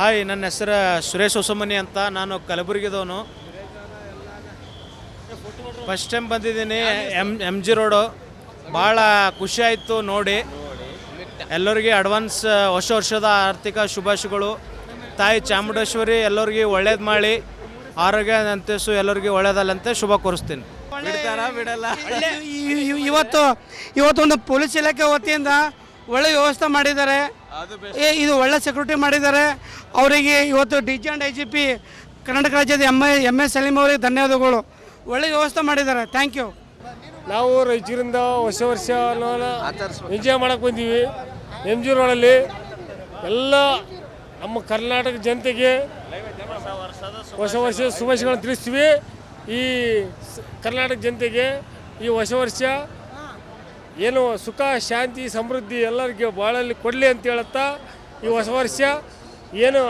Hi, ನನ್ನ ಹೆಸರು ಸುರೇಶ್ ಹೊಸಮನಿ ಅಂತ. ನಾನು ಕಲಬುರಗಿದವನು. ಫಸ್ಟ್ ಟೈಮ್ ಬಂದಿದ್ದೀನಿ ಎಮ್ ಜಿ ರೋಡು. ಭಾಳ ಖುಷಿ ಆಯಿತು ನೋಡಿ. ಎಲ್ಲರಿಗೆ ಅಡ್ವಾನ್ಸ್ ಹೊಸ ವರ್ಷದ ಆರ್ಥಿಕ ಶುಭಾಶಯಗಳು. ತಾಯಿ ಚಾಮುಂಡೇಶ್ವರಿ ಎಲ್ಲರಿಗೆ ಒಳ್ಳೇದು ಮಾಡಿ, ಆರೋಗ್ಯ ಅಂತಿಸು ಎಲ್ಲರಿಗೆ ಒಳ್ಳೇದಲ್ಲಂತೆ ಶುಭ ಕೋರಿಸ್ತೀನಿ. ಬಿಡಲ್ಲ. ಇವತ್ತೊಂದು ಪೊಲೀಸ್ ಇಲಾಖೆ ವತಿಯಿಂದ ಒಳ್ಳೆ ವ್ಯವಸ್ಥೆ ಮಾಡಿದ್ದಾರೆ. ಇದು ಒಳ್ಳೆ ಸೆಕ್ಯೂರಿಟಿ ಮಾಡಿದ್ದಾರೆ. ಅವರಿಗೆ ಇವತ್ತು DG and IGP ಕರ್ನಾಟಕ ರಾಜ್ಯದ ಎಮ್ ಎಸ್ ಸಲೀಂ ಅವರಿಗೆ ಧನ್ಯವಾದಗಳು. ಒಳ್ಳೆ ವ್ಯವಸ್ಥೆ ಮಾಡಿದ್ದಾರೆ. Thank you. ನಾವು ರಾಯಚೂರಿಂದ ಹೊಸ ವರ್ಷ ಎಂಜಾಯ್ ಮಾಡಕ್ಕೆ ಬಂದೀವಿ. ಎಮ್ ಜಿ ರೋಡಲ್ಲಿ ಎಲ್ಲ ನಮ್ಮ ಕರ್ನಾಟಕ ಜನತೆಗೆ ಹೊಸ ವರ್ಷ ಶುಭಾಶಯಗಳನ್ನು ತಿಳಿಸ್ತೀವಿ. ಈ ಕರ್ನಾಟಕ ಜನತೆಗೆ ಈ ಹೊಸ ವರ್ಷ ಏನು ಸುಖ ಶಾಂತಿ ಸಮೃದ್ಧಿ ಎಲ್ಲರಿಗೆ ಬಾಳಲ್ಲಿ ಕೊಡಲಿ ಅಂತ ಹೇಳುತ್ತಾ, ಈ ಹೊಸ ವರ್ಷ ಏನು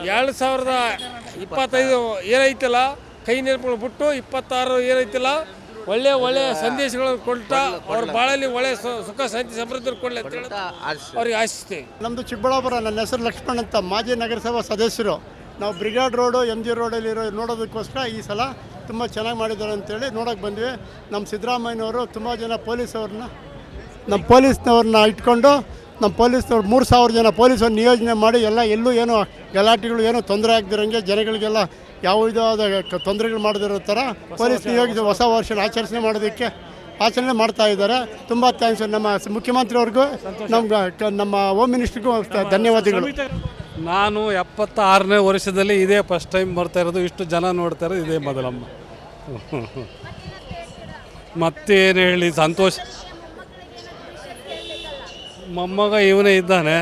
2025 ಏನೈತಲ್ಲ, ಕೈ ನೆನಪುಗಳು ಬಿಟ್ಟು 26 ಏನೈತಿಲ್ಲ, ಒಳ್ಳೆ ಸಂದೇಶಗಳನ್ನು ಕೊಡ್ತಾ ಅವ್ರ ಬಾಳಲ್ಲಿ ಒಳ್ಳೆ ಸುಖ ಶಾಂತಿ ಸಮೃದ್ಧಿ ಕೊಡಲಿ ಅಂತ ಹೇಳ್ತಾ ಅವ್ರಿಗೆ ಆಶಿಸ್ತೇವೆ. ನಮ್ಮದು ಚಿಕ್ಕಬಳ್ಳಾಪುರ. ನನ್ನ ಹೆಸರು ಲಕ್ಷ್ಮಣ್ ಅಂತ, ಮಾಜಿ ನಗರಸಭಾ ಸದಸ್ಯರು. ನಾವು ಬ್ರಿಗೇಡ್ ರೋಡು MG ರೋಡಲ್ಲಿರೋ ನೋಡೋದಕ್ಕೋಸ್ಕರ ಈ ಸಲ ತುಂಬ ಚೆನ್ನಾಗಿ ಮಾಡಿದ್ದಾರೆ ಅಂತೇಳಿ ನೋಡೋಕೆ ಬಂದ್ವಿ. ನಮ್ಮ ಸಿದ್ದರಾಮಯ್ಯನವರು ತುಂಬ ಜನ ಪೊಲೀಸ್ನವ್ರನ್ನ ಇಟ್ಕೊಂಡು ನಮ್ಮ ಪೊಲೀಸ್ನವ್ರು 3000 ಜನ ಪೊಲೀಸವ್ರು ನಿಯೋಜನೆ ಮಾಡಿ ಎಲ್ಲೂ ಏನೋ ಗಲಾಟೆಗಳು ಏನೋ ತೊಂದರೆ ಆಗದಿರೋಂಗೆ ಜನಗಳಿಗೆಲ್ಲ ಯಾವ ವಿಧವಾದ ತೊಂದರೆಗಳು ಮಾಡದಿರೋ ಥರ ಪೊಲೀಸ್ ನಿಯೋಜಿತ ಹೊಸ ವರ್ಷ ಆಚರಣೆ ಮಾಡ್ತಾ ಇದ್ದಾರೆ. ತುಂಬ ಥ್ಯಾಂಕ್ಸ್ ನಮ್ಮ ಮುಖ್ಯಮಂತ್ರಿಯವ್ರಿಗೂ ನಮ್ಮ ಹೋಮ್ ಮಿನಿಸ್ಟ್ರಿಗೂ ಧನ್ಯವಾದಗಳು. ನಾನು 76ನೇ ವರ್ಷದಲ್ಲಿ ಇದೇ ಫಸ್ಟ್ ಟೈಮ್ ಬರ್ತಾ ಇರೋದು. ಇಷ್ಟು ಜನ ನೋಡ್ತಾ ಇರೋದು ಇದೇ ಮೊದಲಮ್ಮ. ಮತ್ತೇನು ಹೇಳಿ, ಸಂತೋಷ. ಮೊಮ್ಮಗ ಇವನೇ ಇದ್ದಾನೆ.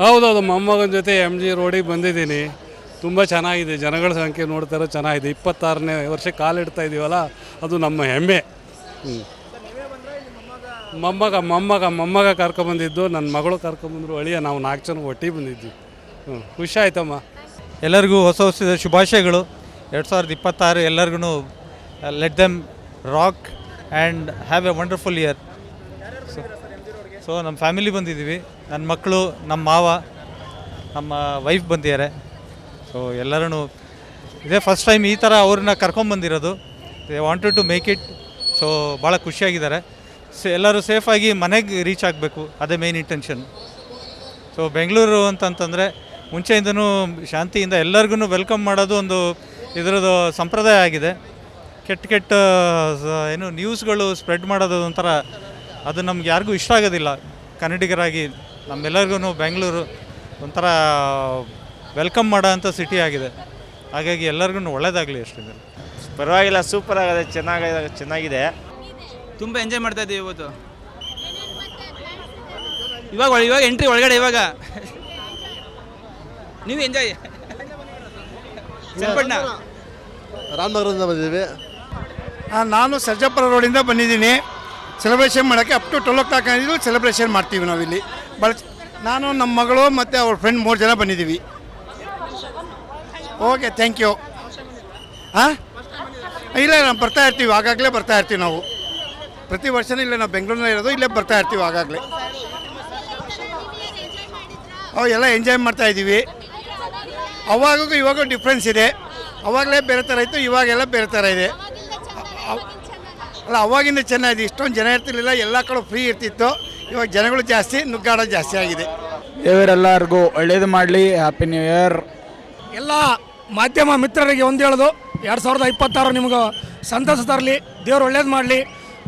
ಹೌದೌದು, ಮೊಮ್ಮಗನ ಜೊತೆ MG ರೋಡಿಗೆ ಬಂದಿದ್ದೀನಿ. ತುಂಬ ಚೆನ್ನಾಗಿದೆ. ಜನಗಳ ಸಂಖ್ಯೆ ನೋಡ್ತಾ ಇರೋದು ಚೆನ್ನಾಗಿದೆ. 26ನೇ ವರ್ಷ ಕಾಲಿಡ್ತಾ ಇದ್ದೀವಲ್ಲ, ಅದು ನಮ್ಮ ಹೆಮ್ಮೆ. ಮೊಮ್ಮಗ ಕರ್ಕೊಂಬಂದಿದ್ದು, ನನ್ನ ಮಗಳು ಕರ್ಕೊಂಬಂದ್ರು, ಅಳಿಯ. ನಾವು 4 ಜನ ಒಟ್ಟಿಗೆ ಬಂದಿದ್ವಿ. ಖುಷಿ ಆಯ್ತಮ್ಮ. ಎಲ್ಲರಿಗೂ ಹೊಸ ವರ್ಷದ ಶುಭಾಶಯಗಳು. 2026 ಎಲ್ಲರಿಗೂ let them rock and have A wonderful year. So ನಮ್ಮ ಫ್ಯಾಮಿಲಿ ಬಂದಿದ್ದೀವಿ. ನನ್ನ ಮಕ್ಕಳು, ನಮ್ಮ ಮಾವ, ನಮ್ಮ ವೈಫ್ ಬಂದಿದ್ದಾರೆ. ಸೊ ಎಲ್ಲರೂ ಇದೇ ಫಸ್ಟ್ ಟೈಮ್ ಈ ಥರ ಅವ್ರನ್ನ ಕರ್ಕೊಂಬಂದಿರೋದು. They wanted to make it. So ಭಾಳ ಖುಷಿಯಾಗಿದ್ದಾರೆ. ಎಲ್ಲರೂ ಸೇಫಾಗಿ ಮನೆಗೆ ರೀಚ್ ಆಗಬೇಕು, ಅದೇ ಮೇನ್ ಇಂಟೆನ್ಷನ್. ಸೊ ಬೆಂಗಳೂರು ಅಂತಂತಂದರೆ ಮುಂಚೆಯಿಂದನೂ ಶಾಂತಿಯಿಂದ ಎಲ್ಲರಿಗೂ ವೆಲ್ಕಮ್ ಮಾಡೋದು ಒಂದು ಇದರದ್ದು ಸಂಪ್ರದಾಯ ಆಗಿದೆ. ಕೆಟ್ಟ ಏನು ನ್ಯೂಸ್ಗಳು ಸ್ಪ್ರೆಡ್ ಮಾಡೋದು ಒಂಥರ, ಅದು ನಮ್ಗೆ ಯಾರಿಗೂ ಇಷ್ಟ ಆಗೋದಿಲ್ಲ. ಕನ್ನಡಿಗರಾಗಿ ನಮ್ಮೆಲ್ಲರಿಗೂ ಬೆಂಗಳೂರು ಒಂಥರ ವೆಲ್ಕಮ್ ಮಾಡೋ ಅಂಥ ಸಿಟಿ ಆಗಿದೆ. ಹಾಗಾಗಿ ಎಲ್ಲರಿಗೂ ಒಳ್ಳೇದಾಗಲಿ ಅಷ್ಟೇ. ಪರವಾಗಿಲ್ಲ, ಸೂಪರ್ ಆಗಿದೆ, ಚೆನ್ನಾಗಿದೆ. ತುಂಬ ಎಂಜಾಯ್ ಮಾಡ್ತಾ ಇದ್ದೀವಿ ಇವತ್ತು. ಇವಾಗ ಎಂಟ್ರಿ ಒಳಗಡೆ. ಇವಾಗ ನೀವು ಎಂಜಾಯ್. ರಾಮನಗರದಿಂದ ಬಂದಿದ್ದೀವಿ. ನಾನು ಸರ್ಜಾಪುರ ರೋಡಿಂದ ಬಂದಿದ್ದೀನಿ. ಸೆಲೆಬ್ರೇಷನ್ ಮಾಡೋಕ್ಕೆ ಅಪ್ ಟು 12 o'clock ಸೆಲೆಬ್ರೇಷನ್ ಮಾಡ್ತೀವಿ ನಾವಿಲ್ಲಿ. ನಾನು, ನಮ್ಮ ಮಗಳು ಮತ್ತು ಅವ್ರ ಫ್ರೆಂಡ್ 3 ಜನ ಬಂದಿದ್ದೀವಿ. Okay, thank you. ಇಲ್ಲ, ನಾವು ಬರ್ತಾ ಇರ್ತೀವಿ, ಆಗಾಗಲೇ ಬರ್ತಾ ಇರ್ತೀವಿ. ನಾವು ಪ್ರತಿ ವರ್ಷವೂ ಇಲ್ಲೇ, ನಾವು ಬೆಂಗಳೂರಿನಲ್ಲಿ ಇರೋದು, ಇಲ್ಲೇ ಬರ್ತಾ ಇರ್ತೀವಿ ಆಗಾಗಲೇ. ಎಲ್ಲ ಎಂಜಾಯ್ ಮಾಡ್ತಾ ಇದ್ದೀವಿ. ಅವಾಗೂ ಇವಾಗೂ ಡಿಫ್ರೆನ್ಸ್ ಇದೆ. ಅವಾಗಲೇ ಬೇರೆ ಥರ ಇತ್ತು, ಇವಾಗೆಲ್ಲ ಬೇರೆ ಥರ ಇದೆ. ಅಲ್ಲ, ಅವಾಗಿಂದ ಚೆನ್ನಾಗಿದೆ. ಇಷ್ಟೊಂದು ಜನ ಇರ್ತಿರ್ಲಿಲ್ಲ, ಎಲ್ಲ ಕಡೆ ಫ್ರೀ ಇರ್ತಿತ್ತು. ಇವಾಗ ಜನಗಳು ಜಾಸ್ತಿ, ನುಗ್ಗಾಡೋದು ಜಾಸ್ತಿ ಆಗಿದೆ. ದೇವರೆಲ್ಲರಿಗೂ ಒಳ್ಳೇದು ಮಾಡಲಿ. Happy new year. ಎಲ್ಲ ಮಾಧ್ಯಮ ಮಿತ್ರರಿಗೆ ಒಂದು ಹೇಳೋದು, 2026 ನಿಮ್ಗೆ ಸಂತಸ ತರಲಿ, ದೇವ್ರು ಒಳ್ಳೇದು ಮಾಡಲಿ.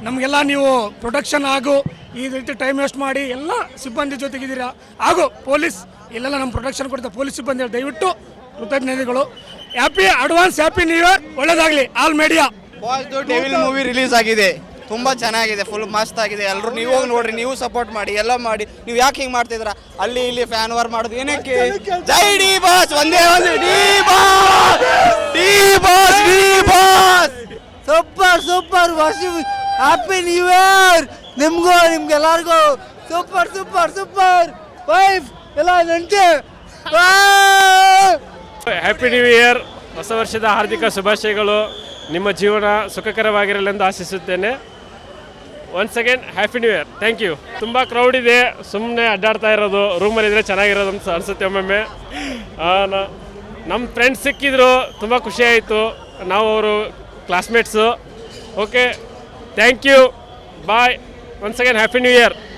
ನಮಗೆಲ್ಲ ನೀವು ಪ್ರೊಟೆಕ್ಷನ್ ಹಾಗೂ ಈ ರೀತಿ ಟೈಮ್ ವೇಸ್ಟ್ ಮಾಡಿ ಎಲ್ಲ ಸಿಬ್ಬಂದಿ ಜೊತೆಗಿದ್ದೀರಾ, ಹಾಗೂ ಪೊಲೀಸ್ ಇಲ್ಲೆಲ್ಲ ನಮ್ಮ ಪ್ರೊಟೆಕ್ಷನ್ ಕೊಡ್ತಾರೆ ಪೊಲೀಸ್ ಸಿಬ್ಬಂದಿ. ದಯವಿಟ್ಟು ಕೃತಜ್ಞತೆಗಳು. Advance happy new year. ಒಳ್ಳೇದಾಗಲಿ all media. Devil movie release ಆಗಿದೆ, ತುಂಬ ಚೆನ್ನಾಗಿದೆ, ಫುಲ್ ಮಸ್ತ್ ಆಗಿದೆ. ಎಲ್ಲರೂ ನೀವು ಹೋಗಿ ನೋಡ್ರಿ, ನೀವು ಸಪೋರ್ಟ್ ಮಾಡಿ, ಎಲ್ಲ ಮಾಡಿ. ನೀವು ಯಾಕೆ ಹಿಂಗೆ ಮಾಡ್ತಿದ್ರ? ಅಲ್ಲಿ ಇಲ್ಲಿ ಫ್ಯಾನ್ ವಾರ್ ಮಾಡೋದು ಏನಕ್ಕೆ? ಜೈ ಡಿ ಬಾಸ್, ಒಂದೇ ಒಂದು D boss. Super happy new year ನಿಮ್ಗೆಲ್ಲರಿಗೂ. ಸೂಪರ್ ವೈಫ್ ಎಲ್ಲ ನಂಟೆ. Happy new year. ಹೊಸ ವರ್ಷದ ಹಾರ್ದಿಕ ಶುಭಾಶಯಗಳು. ನಿಮ್ಮ ಜೀವನ ಸುಖಕರವಾಗಿರಲೆಂದು ಆಶಿಸುತ್ತೇನೆ. Once again happy new year. Thank you. ತುಂಬ ಕ್ರೌಡ್ ಇದೆ, ಸುಮ್ಮನೆ ಅಡ್ಡಾಡ್ತಾ ಇರೋದು, ರೂಮಲ್ಲಿದ್ದರೆ ಚೆನ್ನಾಗಿರೋದು ಅಂತ ಅನಿಸುತ್ತೆ ಒಮ್ಮೊಮ್ಮೆ. ನಮ್ಮ ಫ್ರೆಂಡ್ಸ್ ಸಿಕ್ಕಿದ್ರು, ತುಂಬ ಖುಷಿ ಆಯಿತು. ನಾವು ಅವರು classmates. Okay, thank you, bye. Once again happy new year.